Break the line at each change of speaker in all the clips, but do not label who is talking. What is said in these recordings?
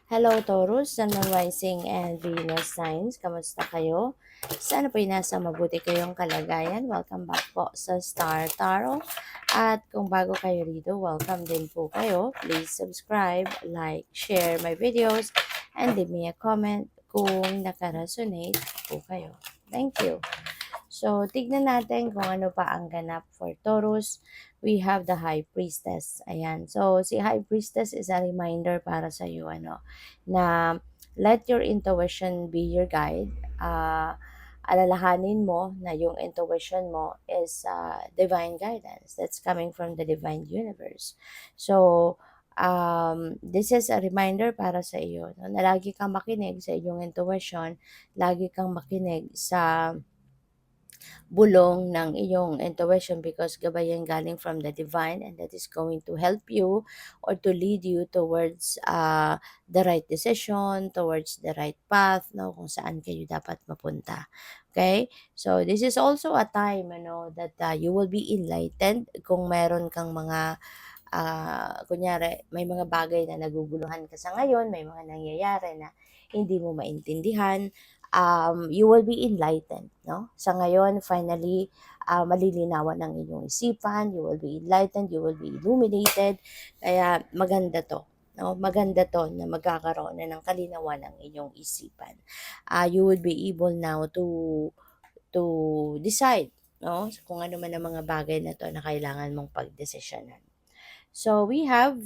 Hello Taurus, Sun, Moon, Rising, and Venus signs. Kamusta kayo? Sana po'y nasa mabuti kayong kalagayan. Welcome back po sa Star Tarot. At kung bago kayo rito, welcome din po kayo. Please subscribe, like, share my videos, and leave me a comment kung nakaresonate po kayo. Thank you. So, tignan natin kung ano pa ang ganap for Taurus. We have the High Priestess. Ayan. So, si High Priestess is a reminder para sa iyo, na let your intuition be your guide. Alalahanin mo na yung intuition mo is divine guidance that's coming from the divine universe. So, this is a reminder para sa iyo, no, na lagi kang makinig sa iyong intuition, lagi kang makinig sa bulong ng iyong intuition because gabay yan galing from the divine and that is going to help you or to lead you towards the right decision, towards the right path, no, kung saan kayo dapat mapunta. Okay? So, this is also a time, that you will be enlightened kung meron kang mga kunyari, may mga bagay na naguguluhan ka sa ngayon, may mga nangyayari na hindi mo maintindihan, you will be enlightened, no? Sa ngayon, finally, malilinawan ang inyong isipan, you will be enlightened, you will be illuminated, kaya maganda to. No, maganda to na magkakaroon na ng kalinawan ang inyong isipan. You will be able now to decide, no, kung ano man ang mga bagay na to na kailangan mong pagdesisyonan. So, we have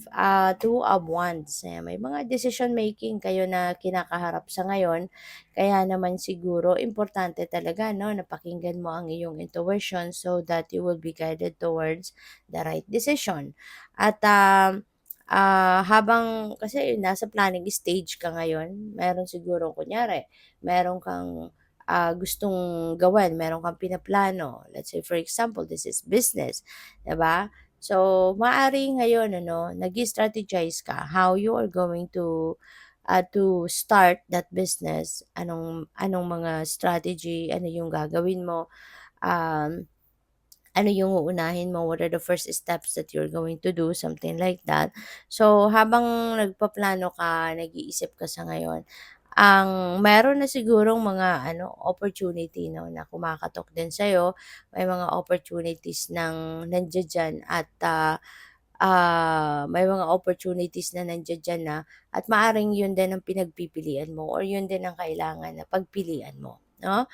two of wands. May mga decision making kayo na kinakaharap sa ngayon. Kaya naman siguro, importante talaga, no, na pakinggan mo ang iyong intuition so that you will be guided towards the right decision. At habang, kasi nasa planning stage ka ngayon, meron siguro, kunyari, meron kang gustong gawin, meron kang pinaplano. Let's say, for example, this is business. Diba? So, maaari ngayon, nag-strategize ka how you are going to start that business. Anong mga strategy, ano yung gagawin mo, um, ano yung uunahin mo, what are the first steps that you're going to do, something like that. So, habang nagpaplano ka, nag-iisip ka sa ngayon, meron na sigurong mga opportunity, no, na kumakatok din sa'yo. May mga opportunities nandiyan at may mga opportunities na nandiyan na at maaring yun din ang pinagpipilian mo or yun din ang kailangan na pagpilian mo, no?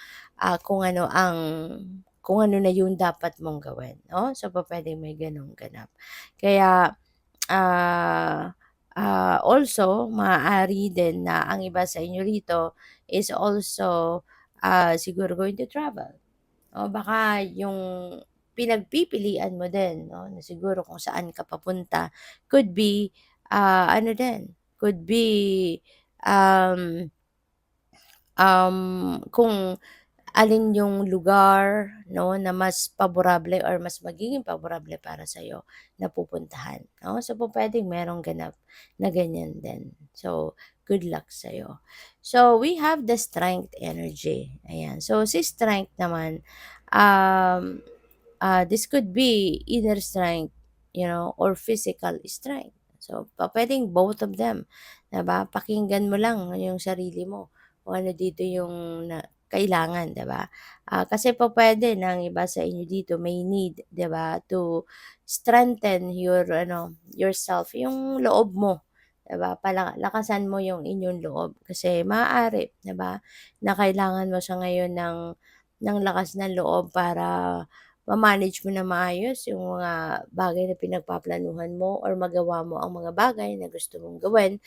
Kung ano na yung dapat mong gawin, no? So, pupuwedeng may gano'ng ganap. Kaya, also maaari din na ang iba sa inyo rito is also, siguro going to travel. O baka yung pinagpipilian mo din, no, na siguro kung saan ka papunta could be, could be, um, kung alin yung lugar, no, na mas paborable or mas magiging paborable para sa'yo na pupuntahan, 'no. So, pupuwedeng merong ganap na ganyan din. So, good luck sa'yo. So, we have the strength energy, ayan. So, si strength naman, um, this could be inner strength, or physical strength. So, pupuwedeng both of them, 'di ba? Pakinggan mo lang yung sarili mo kung ano dito yung kailangan, 'di ba? Kasi pupuwede ng iba sa inyo dito may need, 'di ba, to strengthen yourself, yung loob mo, 'di ba? Lakasan mo yung inyong loob kasi maaari, 'di ba, na kailangan mo sa ngayon ng lakas ng loob para ma-manage mo na maayos yung mga bagay na pinagpaplanuhan mo or magawa mo ang mga bagay na gusto mong gawin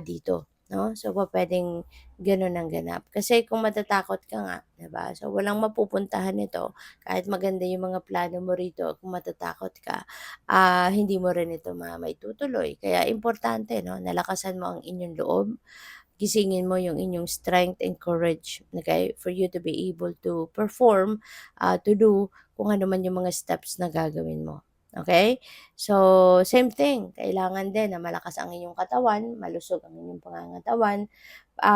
dito, 'no? So, pupuwedeng gano'n ang ganap. Kasi kung matatakot ka nga, 'di ba, so walang mapupuntahan nito kahit maganda yung mga plano mo rito, kung matatakot ka, hindi mo rin ito maitutuloy. Kaya importante, 'no, na lakasan mo ang inyong loob, gisingin mo yung inyong strength and courage, okay, for you to be able to perform, to do kung ano man yung mga steps na gagawin mo. Okay? So, same thing, kailangan din na malakas ang inyong katawan, malusog ang inyong pangangatawan,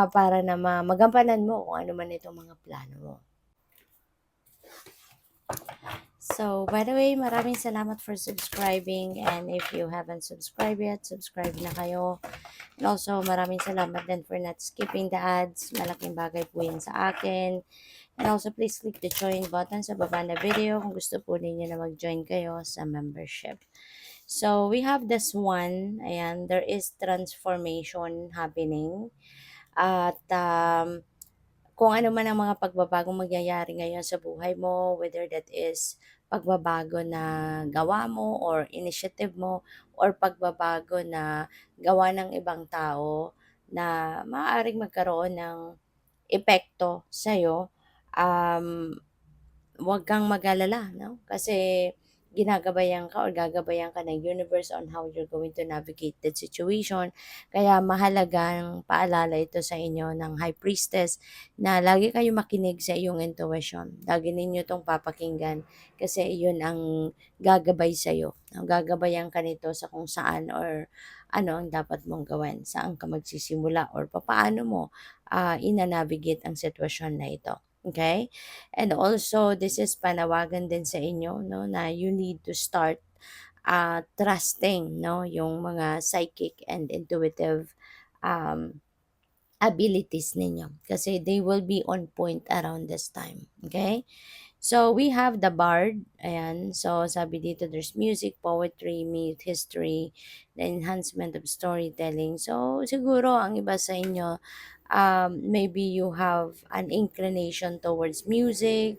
para na magampanan mo kung ano man itong mga plano mo. So, by the way, maraming salamat for subscribing, and if you haven't subscribed yet, subscribe na kayo. And also, maraming salamat din for not skipping the ads. Malaking bagay po yan sa akin. And also, please click the join button sa baba na video kung gusto po ninyo na mag-join kayo sa membership. So, we have this one. Ayan, there is transformation happening. At kung ano man ang mga pagbabagong mangyayari ngayon sa buhay mo, whether that is pagbabago na gawa mo or initiative mo or pagbabago na gawa ng ibang tao na maaaring magkaroon ng epekto sa'yo, um, huwag kang mag-alala, no? Kasi ginagabayan ka or gagabayan ka ng universe on how you're going to navigate that situation. Kaya mahalagang paalala ito sa inyo ng High Priestess na lagi kayo makinig sa iyong intuition. Lagi ninyo itong papakinggan kasi yun ang gagabay sa iyo. Ang gagabayan ka nito sa kung saan or ano ang dapat mong gawin, saan ka magsisimula or papaano mo ina-navigate ang sitwasyon na ito. Okay? And also, this is panawagan din sa inyo, no, na you need to start trusting, no, yung mga psychic and intuitive um, abilities ninyo. Kasi they will be on point around this time. Okay? So, we have the bard. Ayan. So, sabi dito, there's music, poetry, myth, history, the enhancement of storytelling. So, siguro, ang iba sa inyo, maybe you have an inclination towards music,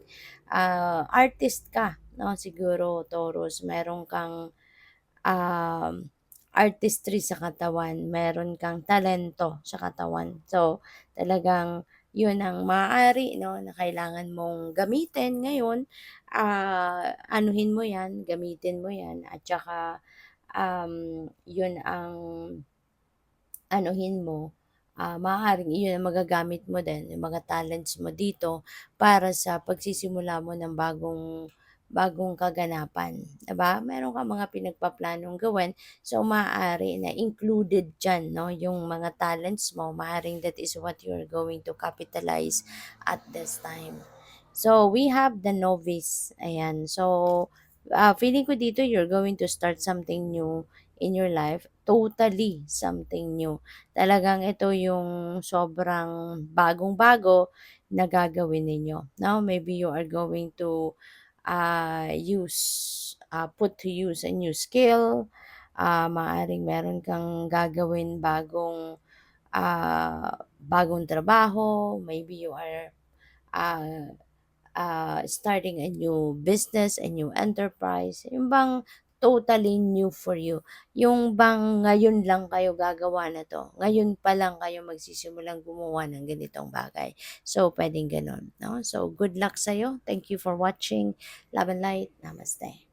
artist ka, no? Siguro, Taurus, meron kang um, artistry sa katawan, meron kang talento sa katawan. So, talagang yun ang maaari, no, na kailangan mong gamitin ngayon. Anuhin mo yan, gamitin mo yan, at saka yun ang anuhin mo, maaaring iyon ang magagamit mo din, yung mga talents mo dito para sa pagsisimula mo ng bagong bagong kaganapan, 'di ba? Meron kang mga pinagpaplanong gawin, so maaari na included diyan, no, yung mga talents mo, maaaring that is what you're going to capitalize at this time. So, we have the novice, ayan. So, feeling ko dito you're going to start something new in your life, totally something new. Talagang ito yung sobrang bagong-bago na gagawin ninyo. Now, maybe you are going to put to use a new skill. Maaring meron kang gagawin bagong trabaho. Maybe you are uh, starting a new business, a new enterprise, yung bang totally new for you. Yung bang ngayon lang kayo gagawa na to. Ngayon pa lang kayo magsisimulang gumawa ng ganitong bagay. So, pwedeng ganun. No? So, good luck sa'yo. Thank you for watching. Love and light. Namaste.